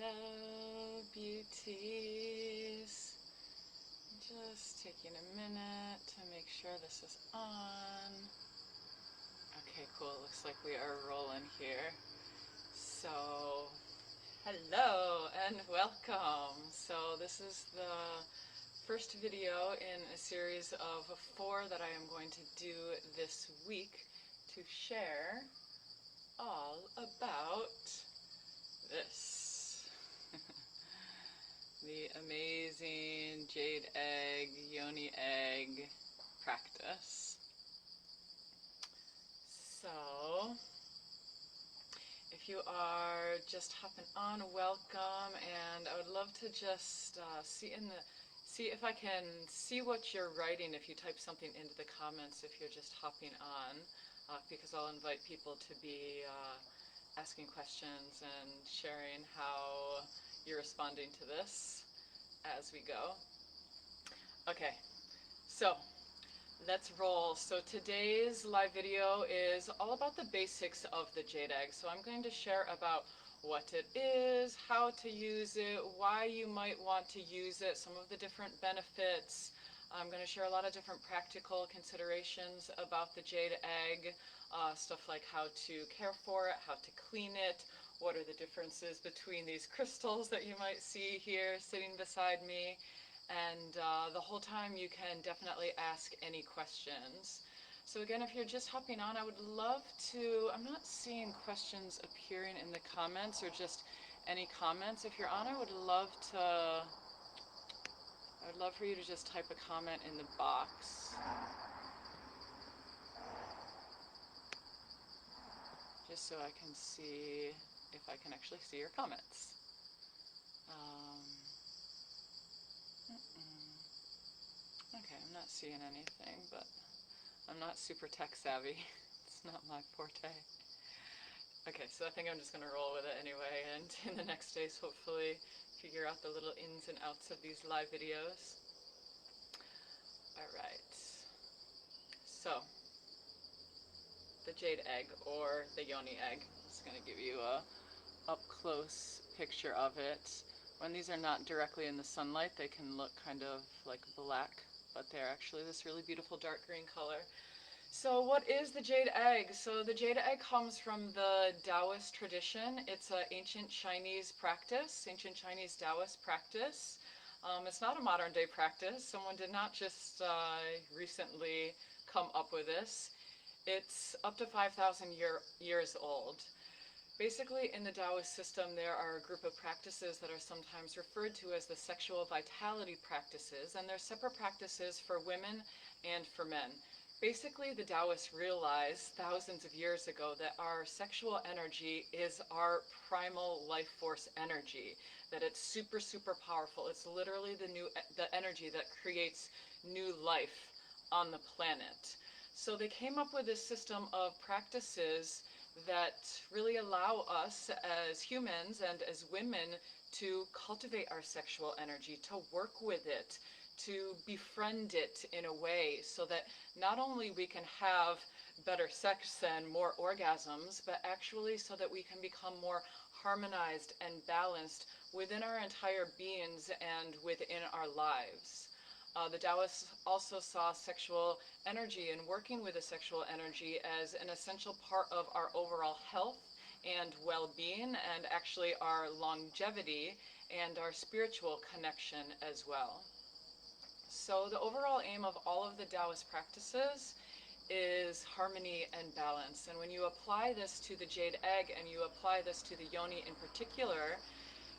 Hello, beauties. Just taking a minute to make sure this is on. Okay, cool. Looks like we are rolling here. So, hello and welcome. So this is the first video in a series of 4 that I am going to do this week to share all about this. The amazing jade egg, yoni egg practice. So, if you are just hopping on, welcome, and I would love to just see if I can see what you're writing if you type something into the comments if you're just hopping on, because I'll invite people to be asking questions and sharing how you're responding to this as we go. Okay, so let's roll. So today's live video is all about the basics of the jade egg. So I'm going to share about what it is, how to use it, why you might want to use it, some of the different benefits. I'm going to share a lot of different practical considerations about the jade egg, stuff like how to care for it, how to clean it, what are the differences between these crystals that you might see here sitting beside me, and the whole time you can definitely ask any questions. So again, if you're just hopping on, I would love to, I'm not seeing questions appearing in the comments or just any comments. If you're on, I would love for you to just type a comment in the box. Just so I can see if I can actually see your comments. Okay, I'm not seeing anything, but I'm not super tech savvy. It's not my forte. Okay, so I think I'm just going to roll with it anyway, and in the next days hopefully figure out the little ins and outs of these live videos. Alright, so the jade egg, or the yoni egg. I'm just going to give you a up-close picture of it. When these are not directly in the sunlight, they can look kind of like black, but they're actually this really beautiful dark green color. So what is the jade egg? So the jade egg comes from the Taoist tradition. It's an ancient Chinese practice, ancient Chinese Taoist practice. It's not a modern day practice. Someone did not just recently come up with this. It's up to 5,000 years old. Basically, in the Taoist system, there are a group of practices that are sometimes referred to as the sexual vitality practices, and they're separate practices for women and for men. Basically, the Taoists realized thousands of years ago that our sexual energy is our primal life force energy, that it's super, super powerful. It's literally the energy that creates new life on the planet. So they came up with this system of practices that really allow us as humans and as women to cultivate our sexual energy, to work with it, to befriend it in a way so that not only we can have better sex and more orgasms, but actually so that we can become more harmonized and balanced within our entire beings and within our lives. The Taoists also saw sexual energy and working with the sexual energy as an essential part of our overall health and well-being, and actually our longevity and our spiritual connection as well. So the overall aim of all of the Taoist practices is harmony and balance. And when you apply this to the jade egg and you apply this to the yoni in particular,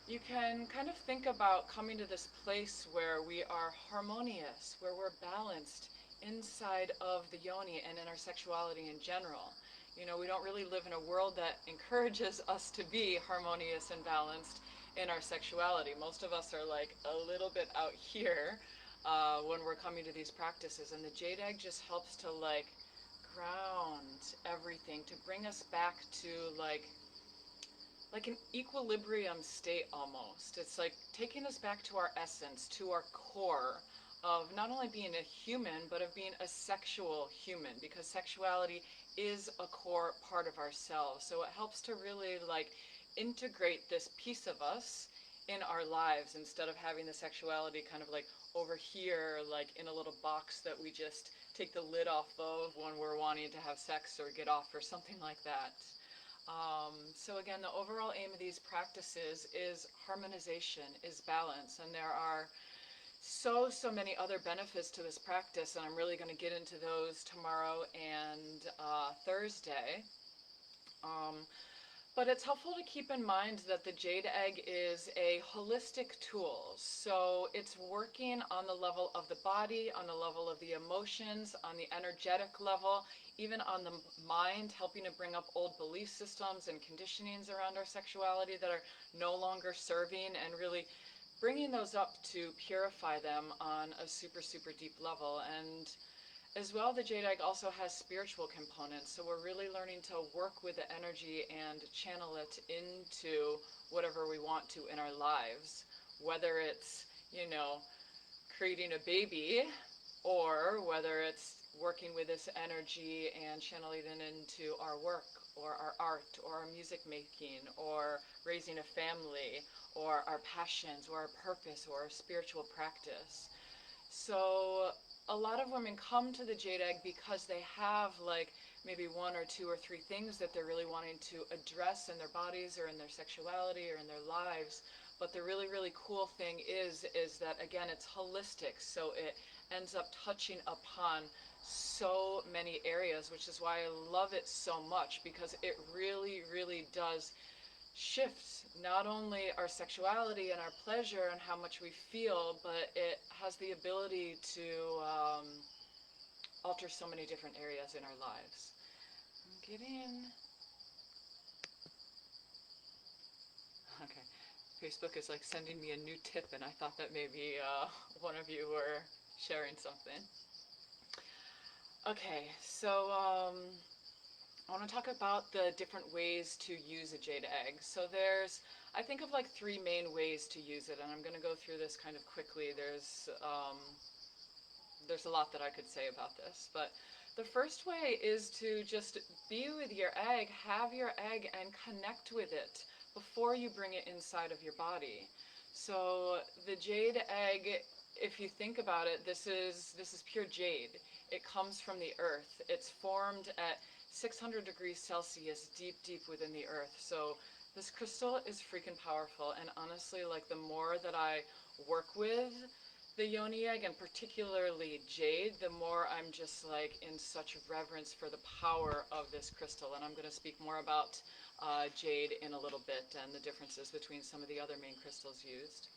you can kind of think about coming to this place where we are harmonious, where we're balanced inside of the yoni and in our sexuality in general. You know, we don't really live in a world that encourages us to be harmonious and balanced in our sexuality. Most of us are like a little bit out here when we're coming to these practices, and the jade egg just helps to like ground everything, to bring us back to like an equilibrium state almost. It's like taking us back to our essence, to our core of not only being a human, but of being a sexual human, because sexuality is a core part of ourselves. So it helps to really like integrate this piece of us in our lives, instead of having the sexuality kind of like over here, like in a little box that we just take the lid off of when we're wanting to have sex or get off or something like that. So again, the overall aim of these practices is harmonization, is balance, and there are so many other benefits to this practice, and I'm really going to get into those tomorrow and Thursday. Um, but it's helpful to keep in mind that the jade egg is a holistic tool. So it's working on the level of the body, on the level of the emotions, on the energetic level, even on the mind, helping to bring up old belief systems and conditionings around our sexuality that are no longer serving, and really bringing those up to purify them on a super deep level. And as well, the jade egg also has spiritual components, so we're really learning to work with the energy and channel it into whatever we want to in our lives, whether it's, you know, creating a baby, or whether it's working with this energy and channeling it into our work or our art or our music making or raising a family or our passions or our purpose or our spiritual practice. So a lot of women come to the jade egg because they have like maybe one or two or three things that they're really wanting to address in their bodies or in their sexuality or in their lives. But the really cool thing is that again, it's holistic, so it ends up touching upon so many areas, which is why I love it so much, because it really does shift not only our sexuality and our pleasure and how much we feel, but it has the ability to alter so many different areas in our lives. I'm getting... Okay. Facebook is like sending me a new tip, and I thought that maybe one of you were sharing something. Okay, so I want to talk about the different ways to use a jade egg. So I think of like three main ways to use it, and I'm going to go through this kind of quickly. There's a lot that I could say about this, but the first way is to just be with your egg, have your egg, and connect with it before you bring it inside of your body. So the jade egg, if you think about it, this is pure jade. It comes from the earth. It's formed at 600 degrees Celsius, deep within the earth. So this crystal is freaking powerful, and honestly, like the more that I work with the yoni egg, and particularly jade, the more I'm just like in such reverence for the power of this crystal. And I'm going to speak more about jade in a little bit and the differences between some of the other main crystals used.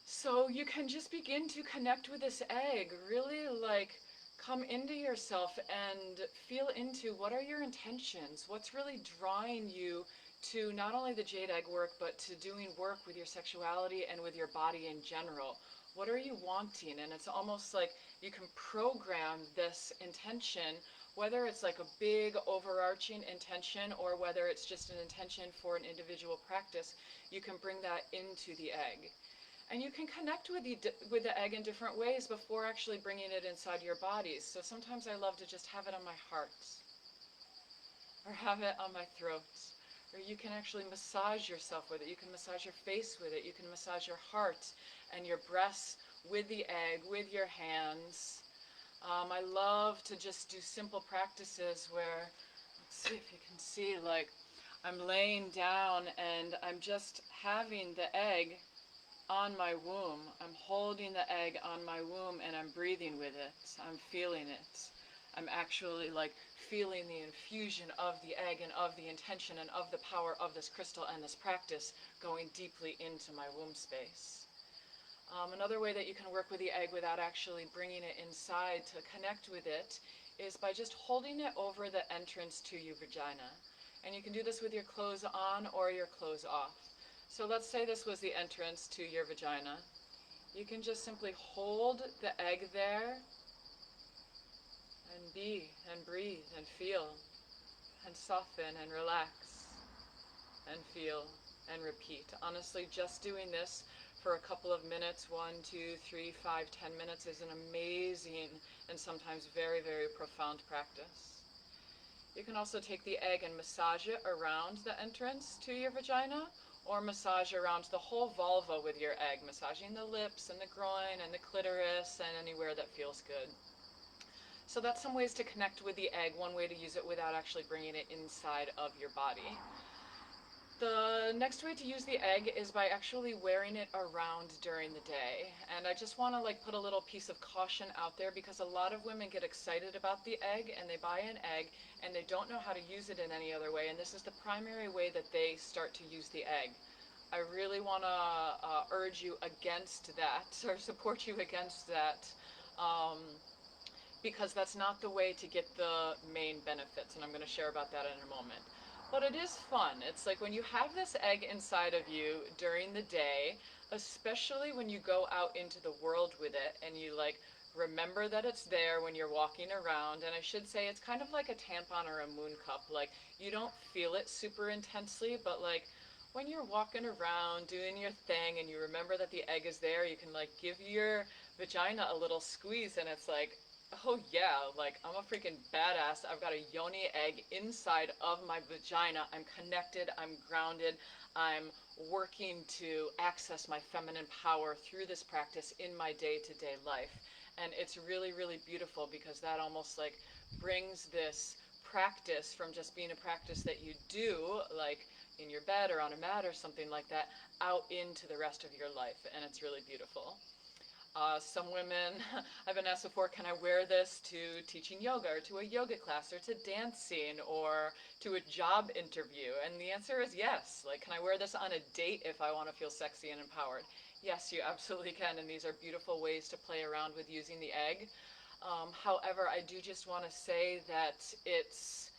So you can just begin to connect with this egg, really like come into yourself and feel into what are your intentions, what's really drawing you to not only the jade egg work, but to doing work with your sexuality and with your body in general. What are you wanting? And it's almost like you can program this intention, whether it's like a big overarching intention or whether it's just an intention for an individual practice. You can bring that into the egg. And you can connect with the egg in different ways before actually bringing it inside your bodies. So sometimes I love to just have it on my heart, or have it on my throat, or you can actually massage yourself with it. You can massage your face with it. You can massage your heart and your breasts with the egg, with your hands. I love to just do simple practices where, let's see if you can see, like I'm laying down and I'm just having the egg on my womb. I'm holding the egg on my womb and I'm breathing with it. I'm feeling it. I'm actually like feeling the infusion of the egg and of the intention and of the power of this crystal and this practice going deeply into my womb space. Another way that you can work with the egg without actually bringing it inside to connect with it is by just holding it over the entrance to your vagina. And you can do this with your clothes on or your clothes off. So let's say this was the entrance to your vagina. You can just simply hold the egg there and be and breathe and feel and soften and relax and feel and repeat. Honestly, just doing this for a couple of minutes, 1, 2, 3, 5, 10 minutes, is an amazing and sometimes very profound practice. You can also take the egg and massage it around the entrance to your vagina, or massage around the whole vulva with your egg, massaging the lips and the groin and the clitoris and anywhere that feels good. So that's some ways to connect with the egg, one way to use it without actually bringing it inside of your body. The next way to use the egg is by actually wearing it around during the day. And I just want to put a little piece of caution out there, because a lot of women get excited about the egg and they buy an egg and they don't know how to use it in any other way, and this is the primary way that they start to use the egg. I really want to urge you against that, or support you against that, um, because that's not the way to get the main benefits, and I'm going to share about that in a moment. But it is fun. It's like when you have this egg inside of you during the day, especially when you go out into the world with it and you remember that it's there when you're walking around. And I should say it's kind of like a tampon or a moon cup. Like, you don't feel it super intensely, but when you're walking around doing your thing and you remember that the egg is there, you can give your vagina a little squeeze, and it's like, oh yeah, I'm a freaking badass. I've got a yoni egg inside of my vagina. I'm connected, I'm grounded, I'm working to access my feminine power through this practice in my day-to-day life. And it's really, really beautiful, because that almost brings this practice from just being a practice that you do, in your bed or on a mat or something like that, out into the rest of your life, and it's really beautiful. Some women, I've been asked before, can I wear this to teaching yoga, or to a yoga class, or to dancing, or to a job interview? And the answer is yes. Can I wear this on a date if I want to feel sexy and empowered? Yes, you absolutely can, and these are beautiful ways to play around with using the egg. However, I do just want to say that it's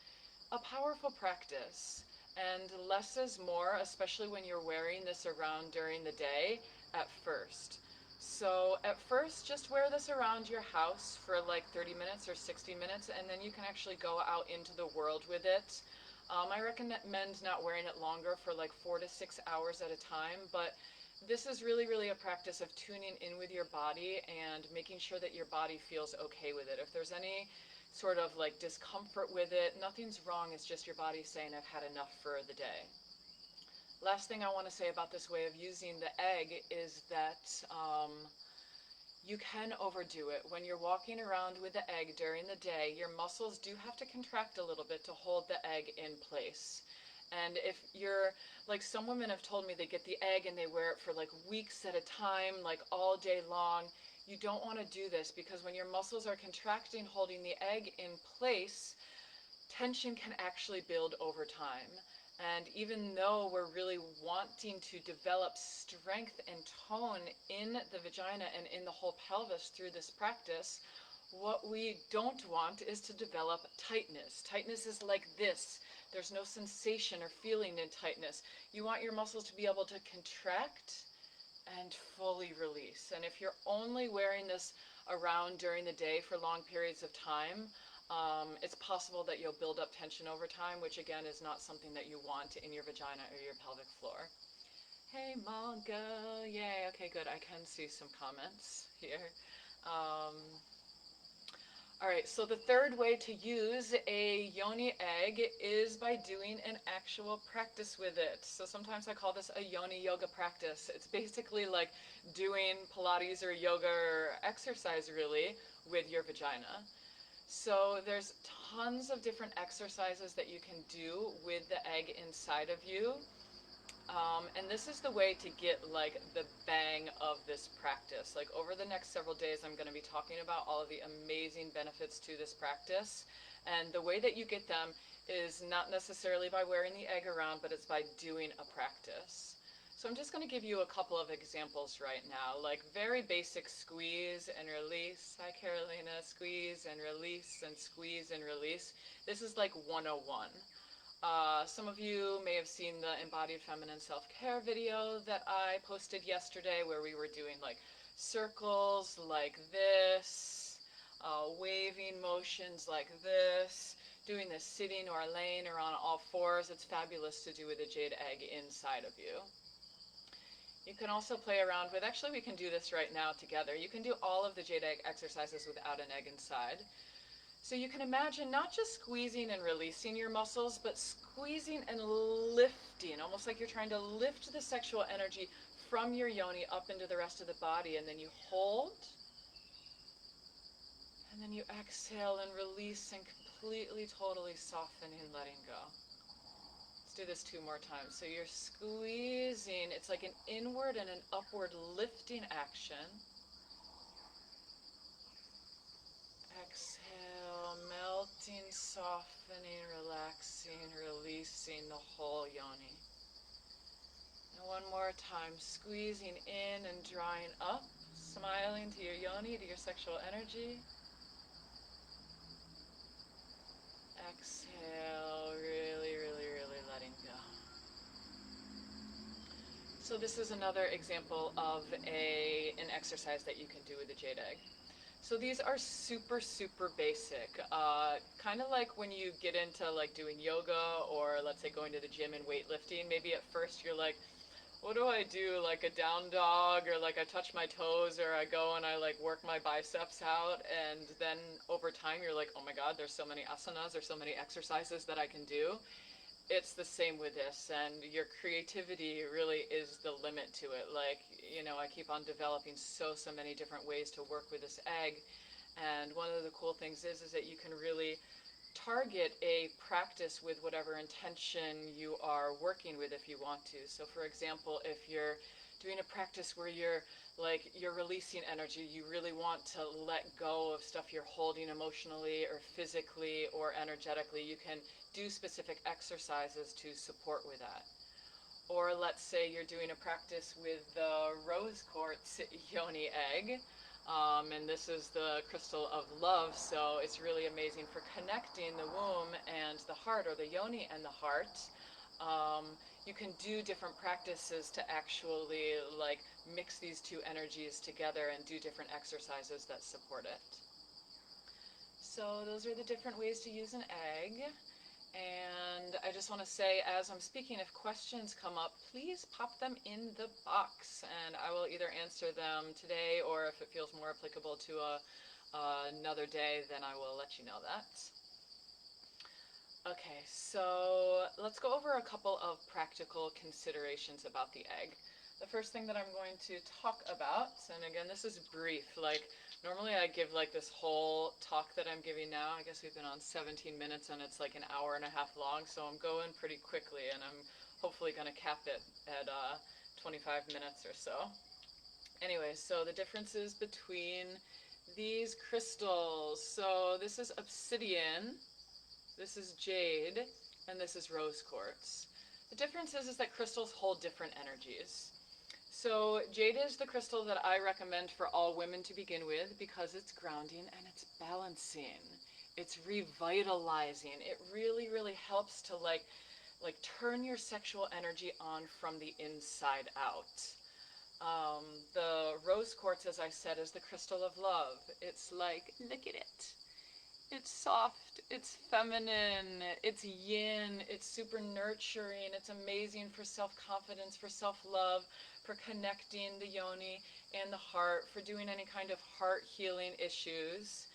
a powerful practice, and less is more, especially when you're wearing this around during the day at first. So at first, just wear this around your house for 30 minutes or 60 minutes, and then you can actually go out into the world with it. I recommend not wearing it longer, for 4 to 6 hours at a time, but this is really, really a practice of tuning in with your body and making sure that your body feels okay with it. If there's any sort of discomfort with it, nothing's wrong, it's just your body saying, I've had enough for the day. Last thing I want to say about this way of using the egg is that you can overdo it. When you're walking around with the egg during the day, your muscles do have to contract a little bit to hold the egg in place. And if you're, some women have told me they get the egg and they wear it for weeks at a time, all day long. You don't want to do this, because when your muscles are contracting, holding the egg in place, tension can actually build over time. And even though we're really wanting to develop strength and tone in the vagina and in the whole pelvis through this practice, what we don't want is to develop tightness. Tightness is like this. There's no sensation or feeling in tightness. You want your muscles to be able to contract and fully release. And if you're only wearing this around during the day for long periods of time, it's possible that you'll build up tension over time, which again is not something that you want in your vagina or your pelvic floor. Hey Mongo, yay, okay good, I can see some comments here. Alright, so the third way to use a yoni egg is by doing an actual practice with it. So sometimes I call this a yoni yoga practice. It's basically like doing Pilates or yoga or exercise really with your vagina. So there's tons of different exercises that you can do with the egg inside of you. And this is the way to get the bang of this practice. Over the next several days, I'm going to be talking about all of the amazing benefits to this practice. And the way that you get them is not necessarily by wearing the egg around, but it's by doing a practice. So I'm just going to give you a couple of examples right now, very basic squeeze and release. Hi Carolina, squeeze and release and squeeze and release. This is 101. Some of you may have seen the Embodied Feminine Self-Care video that I posted yesterday, where we were doing circles like this, waving motions like this, doing this sitting or laying or on all fours. It's fabulous to do with a jade egg inside of you. You can also play around with, actually we can do this right now together. You can do all of the jade egg exercises without an egg inside. So you can imagine not just squeezing and releasing your muscles, but squeezing and lifting, almost like you're trying to lift the sexual energy from your yoni up into the rest of the body. And then you hold, and then you exhale and release and completely, totally softening, letting go. Let's do this 2 more times. So you're squeezing. It's like an inward and an upward lifting action. Exhale, melting, softening, relaxing, releasing the whole yoni. And one more time, squeezing in and drawing up, smiling to your yoni, to your sexual energy. Exhale, really, really, really letting go. So this is another example of an exercise that you can do with the jade egg. So these are super, super basic. Kind of like when you get into like doing yoga or let's say going to the gym and weightlifting. Maybe at first you're like, what do I do? Like a down dog, or like I touch my toes, or I go and I like work my biceps out. And then over time you're like, oh my God, there's so many asanas or so many exercises that I can do. It's the same with this, and your creativity really is the limit to it. Like, you know, I keep on developing so many different ways to work with this egg, and one of the cool things is that you can really target a practice with whatever intention you are working with if you want to. So for example, if you're doing a practice where you're releasing energy, you really want to let go of stuff you're holding emotionally or physically or energetically, you can do specific exercises to support with that. Or let's say you're doing a practice with the rose quartz yoni egg, and this is the crystal of love, so it's really amazing for connecting the womb and the heart, or the yoni and the heart. You can do different practices to actually like mix these 2 energies together and do different exercises that support it. So those are the different ways to use an egg. And I just want to say, as I'm speaking, if questions come up, please pop them in the box, and I will either answer them today, or if it feels more applicable to another day, then I will let you know that. Okay, so let's go over a couple of practical considerations about the egg. The first thing that I'm going to talk about, and again, this is brief, like normally I give like this whole talk that I'm giving now. I guess we've been on 17 minutes and it's like an hour and a half long, so I'm going pretty quickly, and I'm hopefully going to cap it at 25 minutes or so. Anyway, so the differences between these crystals. So this is obsidian, this is jade, and this is rose quartz. The difference is that crystals hold different energies. So jade is the crystal that I recommend for all women to begin with because it's grounding and it's balancing. It's revitalizing. It really, really helps to like turn your sexual energy on from the inside out. The rose quartz, as I said, is the crystal of love. It's like, look at it. It's soft, it's feminine, it's yin, it's super nurturing, it's amazing for self-confidence, for self-love, for connecting the yoni and the heart, for doing any kind of heart healing issues.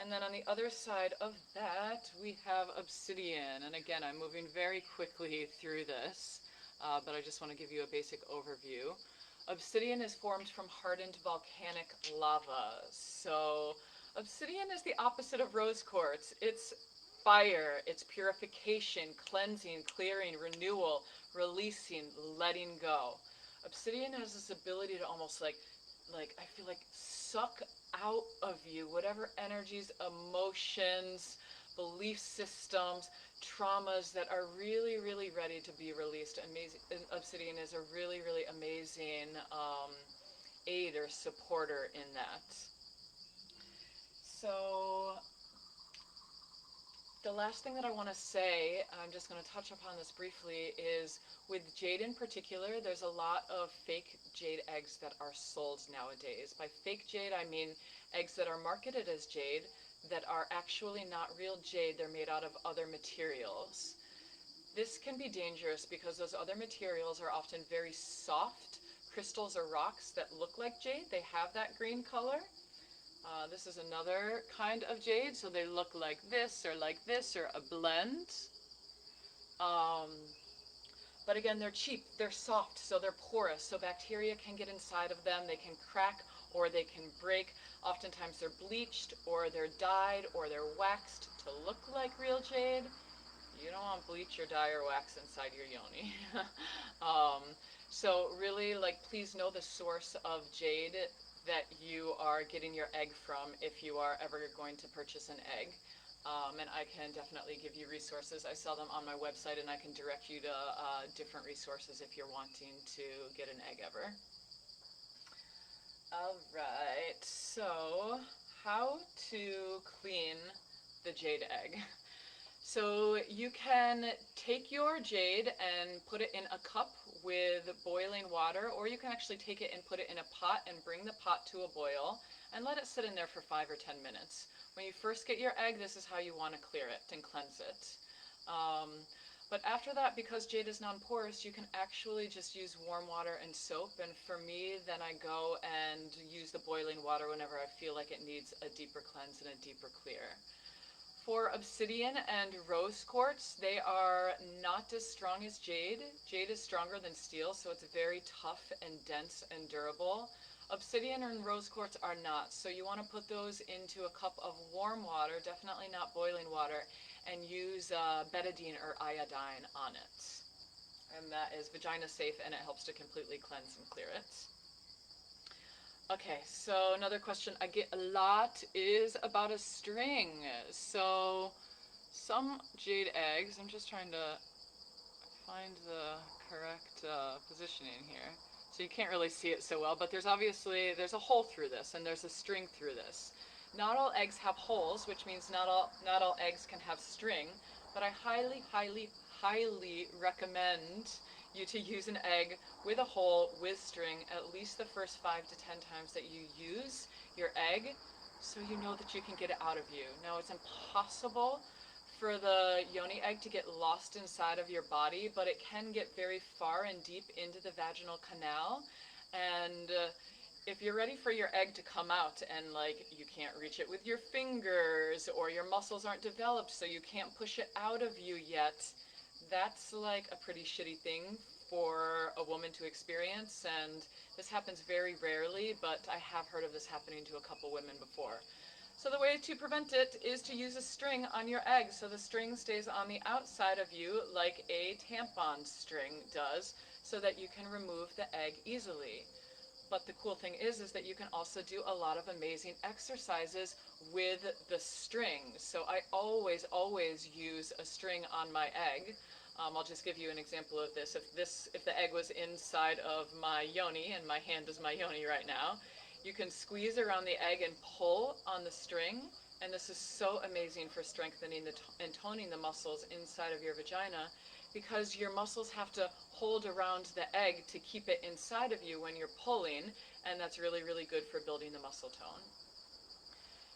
And then on the other side of that, we have obsidian. And again, I'm moving very quickly through this, but I just want to give you a basic overview. Obsidian is formed from hardened volcanic lava. So obsidian is the opposite of rose quartz. It's fire, it's purification, cleansing, clearing, renewal, releasing, letting go. Obsidian has this ability to almost like I feel like suck out of you whatever energies, emotions, belief systems, traumas that are really, really ready to be released. Amazing. Obsidian is a really, really amazing aid or supporter in that. So the last thing that I want to say, I'm just going to touch upon this briefly, is with jade in particular, there's a lot of fake jade eggs that are sold nowadays. By fake jade, I mean eggs that are marketed as jade that are actually not real jade. They're made out of other materials. This can be dangerous because those other materials are often very soft crystals or rocks that look like jade. They have that green color, This is another kind of jade, so they look like this or a blend. Um, but again, they're cheap, they're soft, so they're porous, so bacteria can get inside of them, they can crack or they can break. Oftentimes they're bleached or they're dyed or they're waxed to look like real jade. You don't want bleach or dye or wax inside your yoni. um, so really, like, please know the source of jade that you are getting your egg from if you are ever going to purchase an egg. And I can definitely give you resources. I sell them on my website, and I can direct you to different resources if you're wanting to get an egg ever. All right, so how to clean the jade egg. So you can take your jade and put it in a cup with boiling water, or you can actually take it and put it in a pot and bring the pot to a boil and let it sit in there for 5 or 10 minutes. When you first get your egg, this is how you want to clear it and cleanse it. But after that, because jade is non-porous, you can actually just use warm water and soap. And for me, then I go and use the boiling water whenever I feel like it needs a deeper cleanse and a deeper clear. For obsidian and rose quartz, they are not as strong as jade. Jade is stronger than steel, so it's very tough and dense and durable. Obsidian and rose quartz are not, so you want to put those into a cup of warm water, definitely not boiling water, and use betadine or iodine on it. And that is vagina safe, and it helps to completely cleanse and clear it. Okay, so another question I get a lot is about a string. So some jade eggs, I'm just trying to find the correct positioning here. So you can't really see it so well, but there's a hole through this and there's a string through this. Not all eggs have holes, which means not all eggs can have string, but I highly recommend you to use an egg with a hole with string at least the first 5 to 10 times that you use your egg, so you know that you can get it out of you. Now, it's impossible for the yoni egg to get lost inside of your body, but it can get very far and deep into the vaginal canal. And if you're ready for your egg to come out and like you can't reach it with your fingers, or your muscles aren't developed so you can't push it out of you yet, that's like a pretty shitty thing for a woman to experience. And this happens very rarely, but I have heard of this happening to a couple women before. So the way to prevent it is to use a string on your egg, so the string stays on the outside of you like a tampon string does, so that you can remove the egg easily. But the cool thing is that you can also do a lot of amazing exercises with the string. So I always use a string on my egg. I'll just give you an example of this. If the egg was inside of my yoni, and my hand is my yoni right now, you can squeeze around the egg and pull on the string, and this is so amazing for strengthening and toning the muscles inside of your vagina, because your muscles have to hold around the egg to keep it inside of you when you're pulling, and that's really good for building the muscle tone.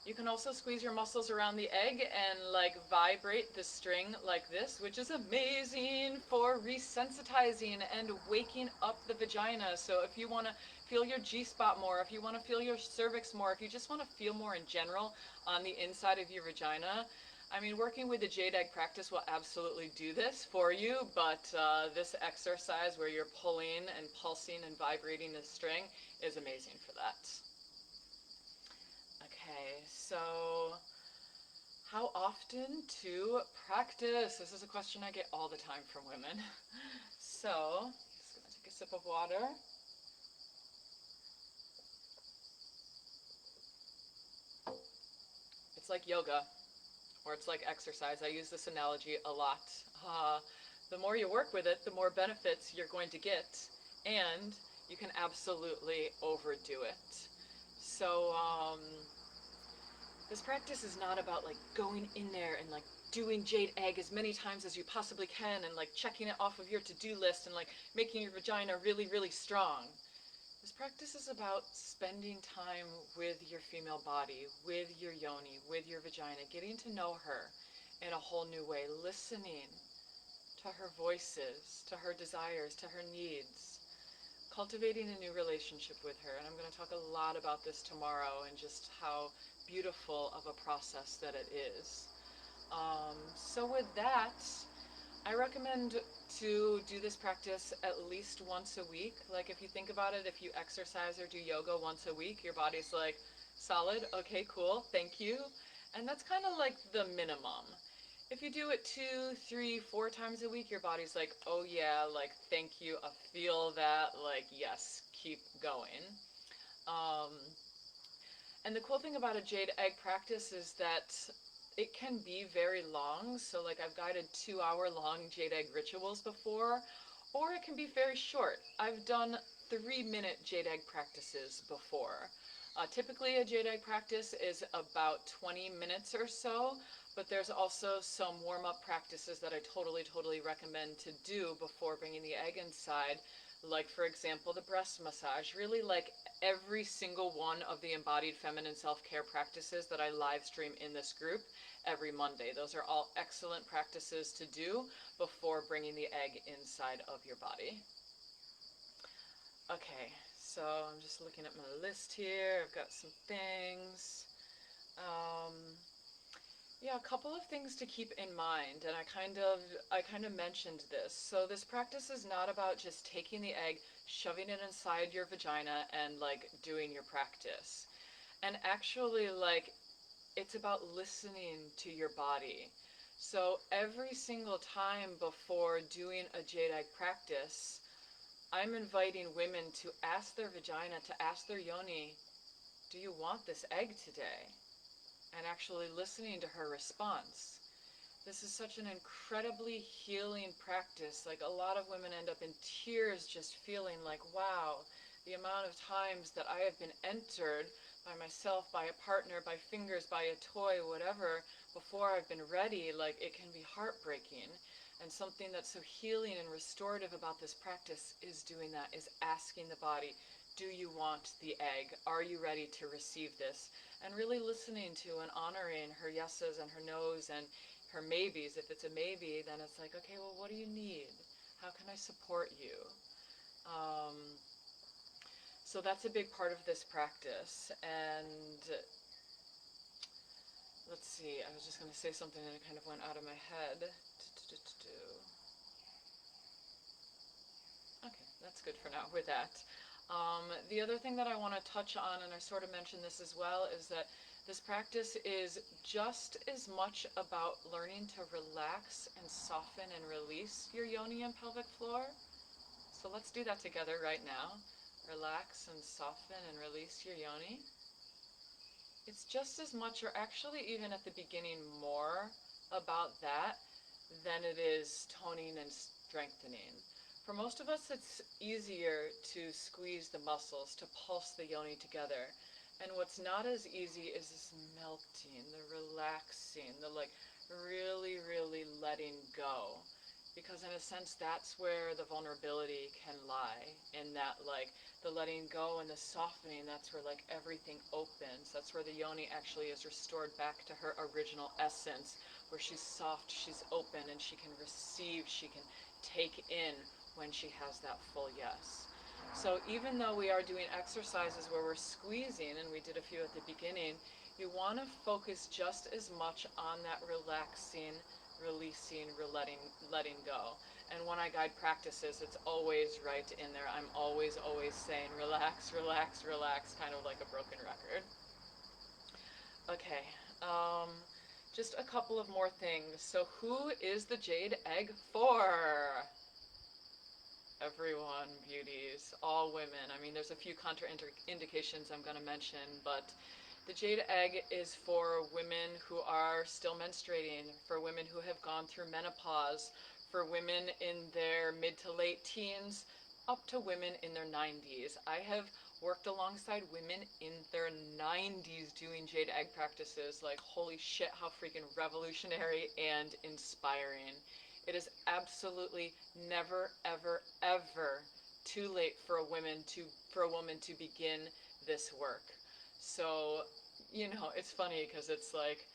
You can also squeeze your muscles around the egg and like vibrate the string like this, which is amazing for resensitizing and waking up the vagina. So if you want to feel your G-spot more, if you want to feel your cervix more, if you just want to feel more in general on the inside of your vagina, I mean, working with the jade egg practice will absolutely do this for you, but this exercise where you're pulling and pulsing and vibrating the string is amazing for that. Okay, so how often to practice? This is a question I get all the time from women. So, just gonna take a sip of water. It's like yoga, or it's like exercise. I use this analogy a lot. The more you work with it, the more benefits you're going to get, and you can absolutely overdo it. So, this practice is not about like going in there and like doing jade egg as many times as you possibly can and like checking it off of your to-do list and like making your vagina really strong. This practice is about spending time with your female body, with your yoni, with your vagina, getting to know her in a whole new way, listening to her voices, to her desires, to her needs, cultivating a new relationship with her. And I'm going to talk a lot about this tomorrow and just how beautiful of a process that it is. So with that, I recommend to do this practice at least once a week. Like if you think about it, if you exercise or do yoga once a week, your body's like, solid, okay, cool, thank you. And that's kind of like the minimum. If you do it 2, 3, 4 times a week, your body's like, oh yeah, like thank you, I feel that, like yes, keep going. Um, and the cool thing about a jade egg practice is that it can be very long. So like I've guided 2-hour long jade egg rituals before, or it can be very short. I've done 3-minute jade egg practices before. Typically a jade egg practice is about 20 minutes or so, but there's also some warm-up practices that I totally recommend to do before bringing the egg inside. Like for example, the breast massage. Really like every single one of the embodied feminine self-care practices that I live stream in this group every Monday. Those are all excellent practices to do before bringing the egg inside of your body. Okay, so I'm just looking at my list here. I've got some things. Yeah, a couple of things to keep in mind, and I kind of mentioned this. So this practice is not about just taking the egg, shoving it inside your vagina, and like doing your practice. And actually, like, it's about listening to your body. So every single time before doing a jade egg practice, I'm inviting women to ask their vagina, to ask their yoni, do you want this egg today? And actually listening to her response. This is such an incredibly healing practice. Like a lot of women end up in tears just feeling like, wow, the amount of times that I have been entered by myself, by a partner, by fingers, by a toy, whatever, before I've been ready, like it can be heartbreaking. And something that's so healing and restorative about this practice is doing that, is asking the body, do you want the egg? Are you ready to receive this? And really listening to and honoring her yeses and her nos and her maybes. If it's a maybe, then it's like, okay, well, what do you need? How can I support you? So that's a big part of this practice. And let's see, I was just going to say something and it kind of went out of my head. Okay, that's good for now with that. The other thing that I want to touch on, and I sort of mentioned this as well, is that this practice is just as much about learning to relax and soften and release your yoni and pelvic floor. So let's do that together right now. Relax and soften and release your yoni. It's just as much, or actually even at the beginning more, about that than it is toning and strengthening. For most of us, it's easier to squeeze the muscles, to pulse the yoni together. And what's not as easy is this melting, the relaxing, the like really letting go. Because in a sense, that's where the vulnerability can lie, in that like the letting go and the softening, that's where like everything opens. That's where the yoni actually is restored back to her original essence, where she's soft, she's open, and she can receive, she can take in when she has that full yes. So even though we are doing exercises where we're squeezing, and we did a few at the beginning, you want to focus just as much on that relaxing, releasing, letting go. And when I guide practices, it's always right in there. I'm always saying relax, relax, relax, kind of like a broken record. Okay, just a couple of more things. So who is the jade egg for? Everyone, beauties, all women. I mean, there's a few contraindications I'm going to mention, but the jade egg is for women who are still menstruating, for women who have gone through menopause, for women in their mid to late teens, up to women in their 90s. I have worked alongside women in their 90s doing jade egg practices. Like, holy shit, how freaking revolutionary and inspiring. It is absolutely never, ever, ever too late for a woman to begin this work. So, you know, it's funny because it's like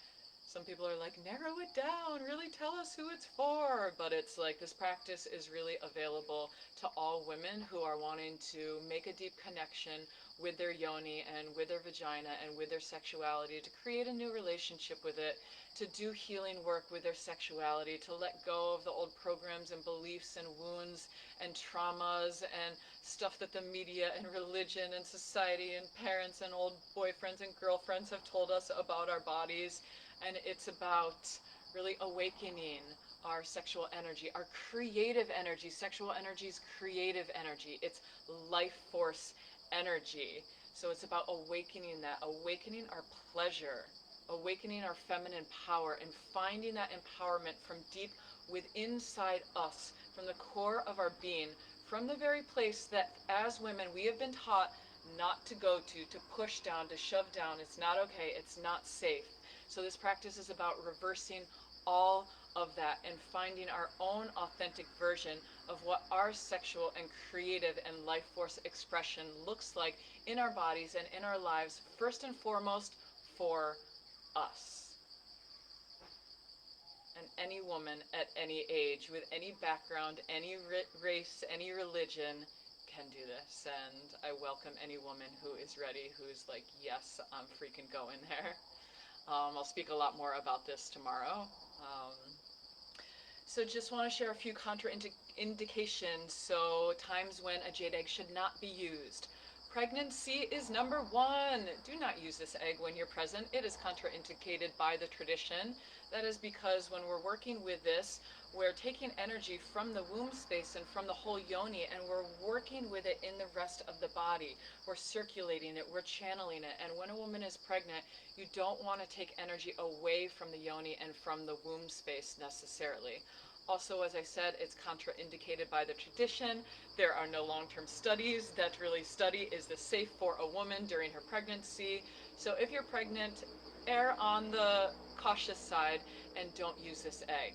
Some people are like, narrow it down, really tell us who it's for. But it's like this practice is really available to all women who are wanting to make a deep connection with their yoni and with their vagina and with their sexuality, to create a new relationship with it, to do healing work with their sexuality, to let go of the old programs and beliefs and wounds and traumas and stuff that the media and religion and society and parents and old boyfriends and girlfriends have told us about our bodies. And it's about really awakening our sexual energy, our creative energy. Sexual energy is creative energy. It's life force energy. So it's about awakening that, awakening our pleasure, awakening our feminine power, and finding that empowerment from deep within inside us, from the core of our being, from the very place that as women we have been taught not to go to push down, to shove down. It's not okay, it's not safe. So this practice is about reversing all of that and finding our own authentic version of what our sexual and creative and life force expression looks like in our bodies and in our lives, first and foremost for us. And any woman at any age, with any background, any race, any religion, can do this. And I welcome any woman who is ready, who's like, yes, I'm freaking going there. I'll speak a lot more about this tomorrow. So just want to share a few contraindications. So times when a jade egg should not be used. Pregnancy is number one. Do not use this egg when you're present. It is contraindicated by the tradition. That is because when we're working with this, we're taking energy from the womb space and from the whole yoni, and we're working with it in the rest of the body. We're circulating it, we're channeling it. And when a woman is pregnant, you don't want to take energy away from the yoni and from the womb space necessarily. Also, as I said, it's contraindicated by the tradition. There are no long-term studies that really study is this safe for a woman during her pregnancy. So if you're pregnant, err on the cautious side and don't use this egg.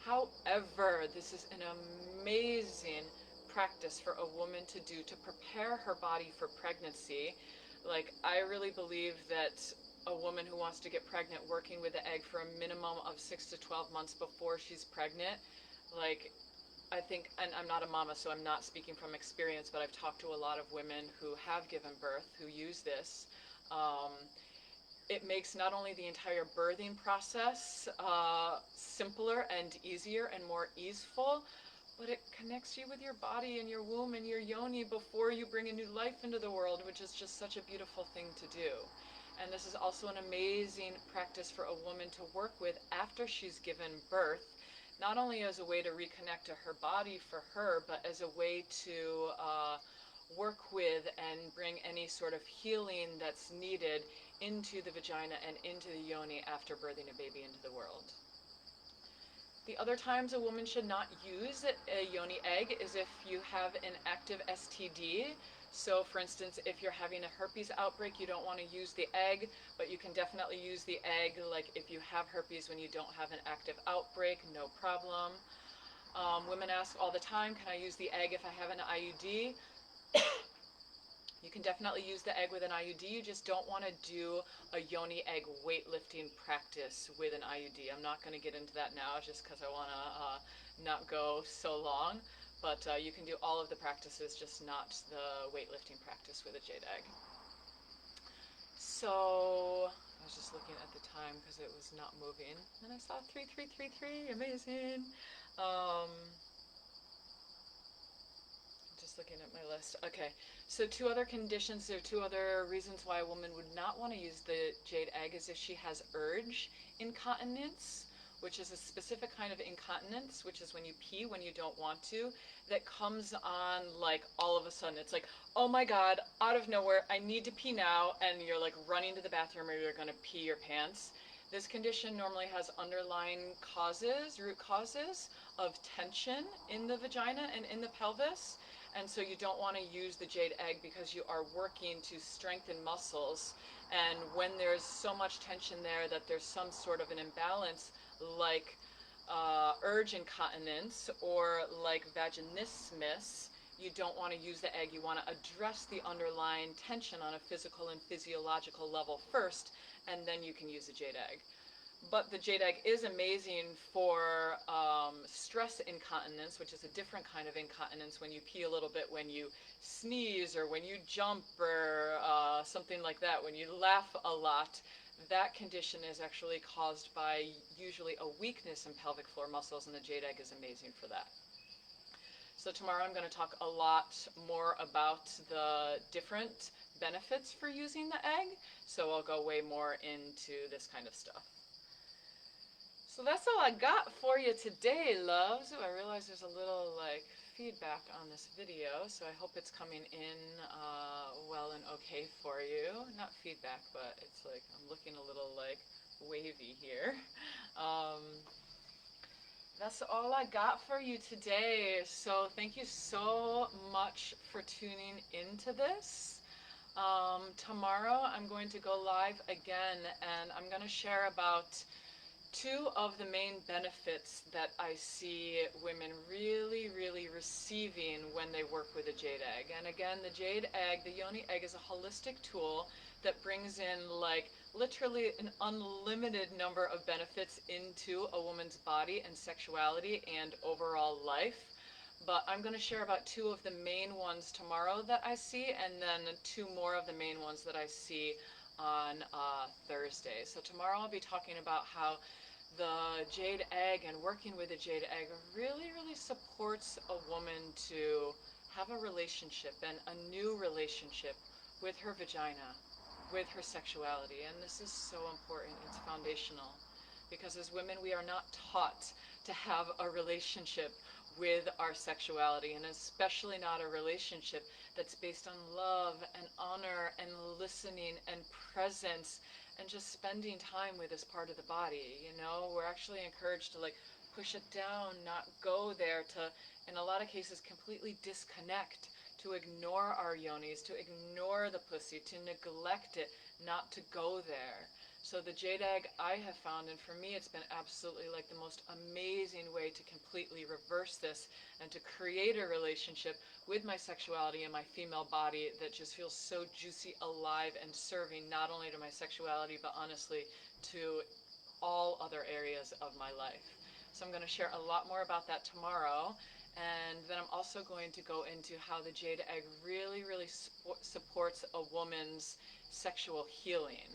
However, this is an amazing practice for a woman to do to prepare her body for pregnancy. Like, I really believe that a woman who wants to get pregnant working with the egg for a minimum of 6 to 12 months before she's pregnant, like, I think, and I'm not a mama, so I'm not speaking from experience, but I've talked to a lot of women who have given birth, who use this. It makes not only the entire birthing process simpler and easier and more easeful, but it connects you with your body and your womb and your yoni before you bring a new life into the world, which is just such a beautiful thing to do. And this is also an amazing practice for a woman to work with after she's given birth, not only as a way to reconnect to her body for her, but as a way to work with and bring any sort of healing that's needed into the vagina and into the yoni after birthing a baby into the world. The other times a woman should not use a yoni egg is if you have an active STD. So for instance, if you're having a herpes outbreak, you don't want to use the egg, but you can definitely use the egg, like if you have herpes when you don't have an active outbreak, no problem. Women ask all the time, can I use the egg if I have an IUD? You can definitely use the egg with an IUD. You just don't want to do a yoni egg weightlifting practice with an IUD. I'm not going to get into that now just because I want to not go so long. But you can do all of the practices, just not the weightlifting practice with a jade egg. So I was just looking at the time because it was not moving. And I saw 3333. Amazing. Just looking at my list. Okay, so two other conditions, or two other reasons why a woman would not want to use the jade egg is if she has urge incontinence, which is a specific kind of incontinence, which is when you pee when you don't want to, that comes on like all of a sudden. It's like, oh my God, out of nowhere, I need to pee now, and you're like running to the bathroom or you're gonna pee your pants. This condition normally has underlying causes, root causes of tension in the vagina and in the pelvis. And so you don't want to use the jade egg because you are working to strengthen muscles. And when there's so much tension there that there's some sort of an imbalance, like urge incontinence or like vaginismus, you don't want to use the egg. You want to address the underlying tension on a physical and physiological level first, and then you can use the jade egg. But the jade egg is amazing for stress incontinence, which is a different kind of incontinence when you pee a little bit when you sneeze or when you jump or something like that, when you laugh a lot. That condition is actually caused by usually a weakness in pelvic floor muscles, and the jade egg is amazing for that. So tomorrow I'm going to talk a lot more about the different benefits for using the egg, so I'll go way more into this kind of stuff. So that's all I got for you today, loves. Ooh, I realize there's a little like feedback on this video, so I hope it's coming in well and okay for you. Not feedback, but it's like I'm looking a little like wavy here. That's all I got for you today. So thank you so much for tuning into this. Tomorrow I'm going to go live again, and I'm going to share about two of the main benefits that I see women really receiving when they work with a jade egg. And again, the jade egg, the yoni egg, is a holistic tool that brings in like literally an unlimited number of benefits into a woman's body and sexuality and overall life. But I'm going to share about two of the main ones tomorrow that I see, and then two more of the main ones that I see on Thursday. So tomorrow I'll be talking about how the jade egg and working with the jade egg really supports a woman to have a relationship, and a new relationship with her vagina, with her sexuality. And this is so important. It's foundational, because as women we are not taught to have a relationship with our sexuality, and especially not a relationship that's based on love and honor and listening and presence and just spending time with this part of the body. You know, we're actually encouraged to like push it down, not go there, to in a lot of cases completely disconnect, to ignore our yonis, to ignore the pussy, to neglect it, not to go there. So the jade egg I have found, and for me it's been absolutely like the most amazing way to completely reverse this and to create a relationship with my sexuality and my female body that just feels so juicy, alive, and serving not only to my sexuality but honestly to all other areas of my life. So I'm going to share a lot more about that tomorrow. And then I'm also going to go into how the jade egg really supports a woman's sexual healing.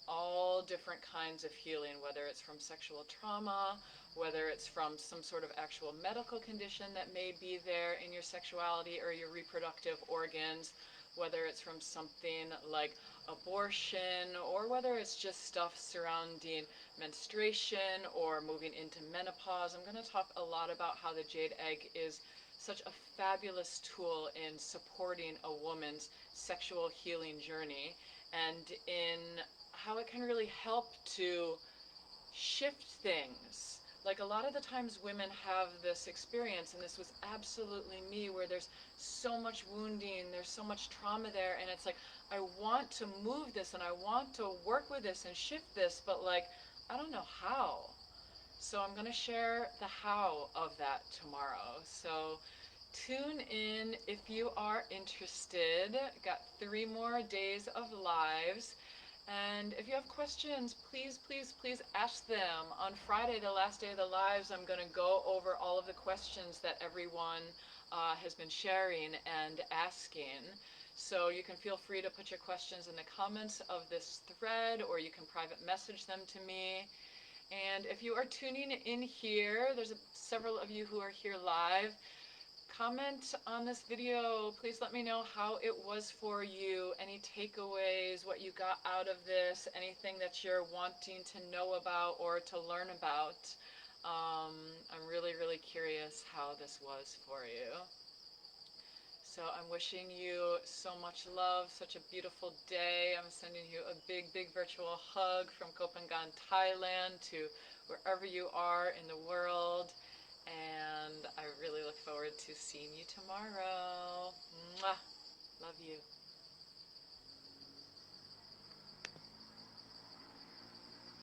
All different kinds of healing, whether it's from sexual trauma, whether it's from some sort of actual medical condition that may be there in your sexuality or your reproductive organs, whether it's from something like abortion, or whether it's just stuff surrounding menstruation or moving into menopause. I'm going to talk a lot about how the jade egg is such a fabulous tool in supporting a woman's sexual healing journey, and in how it can really help to shift things. Like a lot of the times women have this experience, and this was absolutely me, where there's so much wounding, there's so much trauma there, and it's like, I want to move this and I want to work with this and shift this, but like, I don't know how. So I'm going to share the how of that tomorrow. So tune in if you are interested. Got 3 more days of lives. And if you have questions, please ask them. On Friday, the last day of the lives, I'm going to go over all of the questions that everyone has been sharing and asking. So you can feel free to put your questions in the comments of this thread, or you can private message them to me. And if you are tuning in here, there's several of you who are here live. Comment on this video. Please let me know how it was for you, any takeaways, what you got out of this, anything that you're wanting to know about or to learn about. I'm really curious how this was for you. So I'm wishing you so much love, such a beautiful day. I'm sending you a big virtual hug from Copenhagen, Thailand, to wherever you are in the world. And I really look forward to seeing you tomorrow. Mwah. Love you.